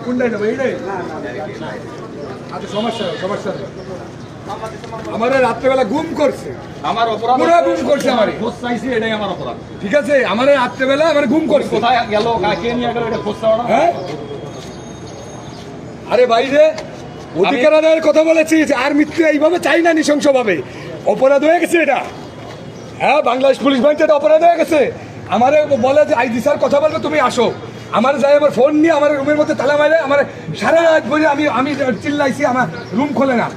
কোনটাই নেবো এইটাই? আচ্ছা সমস্যা সমস্যা নেই। আমার রাত্রেবেলা গুম করছে, আমার অপরাধ গুম করছে, আমার খোঁজ চাইছি, এটাই আমার অপরাধ। ঠিক আছে, আমার রাত্রেবেলা আমার গুম করছে। কোথায় গেল, কাকে নিয়ে গেল, এটা খোঁজ চাওয়া না? হ্যাঁ আরে বাইরে অধিকার আদায়ের কথা বলেছিস, আর মৃত্যু এইভাবে চাই না, নৃশংস ভাবে অপরাধ হয়ে গেছে এটা। হ্যাঁ বাংলাদেশ পুলিশ বাহিনী এটা অপরাধ হয়ে গেছে। আমারে বলে যে আইজি স্যার কথা বলবে, তুমি আসো। আমার যাই আমার ফোন নিয়ে আমার রুমের মধ্যে তালা মারে, আমার সারা রাত বলে আমি আমি চিল্লাইছি, আমার রুম খোলে না।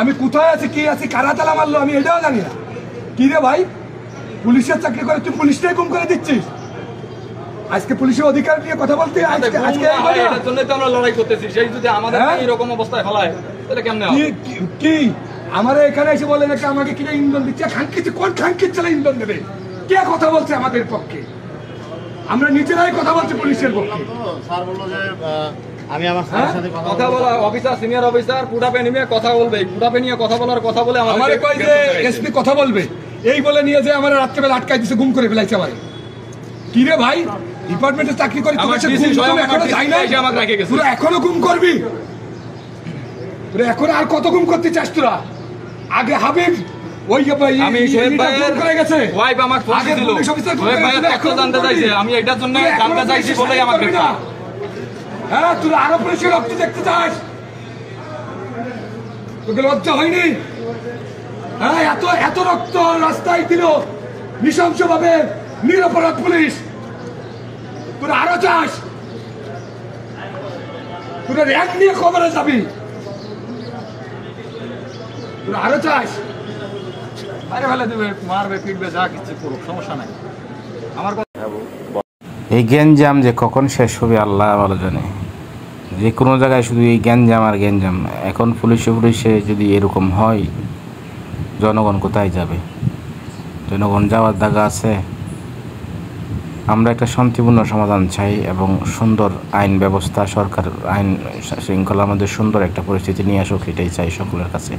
আমি কোথায় আছি, কি আছি, কারা তালা মারলো আমি এটাও জানি না। কি রে ভাই, পুলিশের চাকরি করে তুই পুলিশটাই গুম করে দিচ্ছিস। আজকে পুলিশের অধিকার নিয়ে কথা বলতে আজকে এটার জন্য তো আমরা লড়াই করতেছি। সেই যদি আমাদের এরকম অবস্থায় ফেলায় তাহলে কেমনে হবে? কি আমার এখানে এসে বলে নাকি আমাকে কিনা ইন্ধন দিচ্ছে? খানকির কোন খানকির ছেলে ইন্ধন দেবে? কে কথা বলছে আমাদের পক্ষে? আমরা নিজেরাই কথা বলছি পুলিশের পক্ষে। স্যার বললো যে আমি আমার স্যারের সাথে কথা বলা, অফিসার সিনিয়র অফিসার পুডাপে নিয়ে কথা বলবে, পুডাপে নিয়ে কথা বলার কথা বলে আমারে কই যে এসপি কথা বলবে, এই বলে নিয়ে যে আমার রাত্রেবেলা আটকাই দিছে, গুম করে ফেলাইছে আমারে। কি রে ভাই, ডিপার্টমেন্টে চাকরি করে তোর কাছে এখনো যাই না, তোরা এখনো গুম করবি? তোরা এখন আর কত গুম করতে চাস তোরা? আগে হাবিব ওই আমি শোয়েব ভাইয়ের করে গেছে, ওয়াইফ আমাকে ফোন দিছিল, শোয়েব ভাইয়ের তথ্য জানতে চাইছে, আমি এটার জন্য জানতে চাইছি বলেই আমাকে গ্রেফতার। হ্যাঁ তোরা আরো পুলিশের রক্ত দেখতে চাস? তোকে লজ্জা হয়নি? হ্যাঁ এত এত রক্ত রাস্তায় দিল নৃশংস ভাবে নিরপরাধ পুলিশ, তোরা আরো চাস? তোরা র্যাঙ্ক নিয়ে খবরে যাবি, তোরা আরো চাস? আরে ফেলে দেবে, মারবে, পিটবে, যা কিছু করুক, সমস্যা নাই আমার। এই গ্যাঞ্জাম যে কখন শেষ হবে আল্লাহ ভালো জানে। যে কোনো জায়গায় শুধু এই গ্যাঞ্জাম আর গ্যাঞ্জাম। এখন পুলিশে যদি এরকম হয়, জনগণ কোথায় যাবে? জনগণ যাওয়ার জায়গা আছে? আমরা একটা শান্তিপূর্ণ সমাধান চাই এবং সুন্দর আইন ব্যবস্থা, সরকার আইন শৃঙ্খলার মধ্যে সুন্দর একটা পরিস্থিতি নিয়ে আসুক, এটাই চাই সকলের কাছে।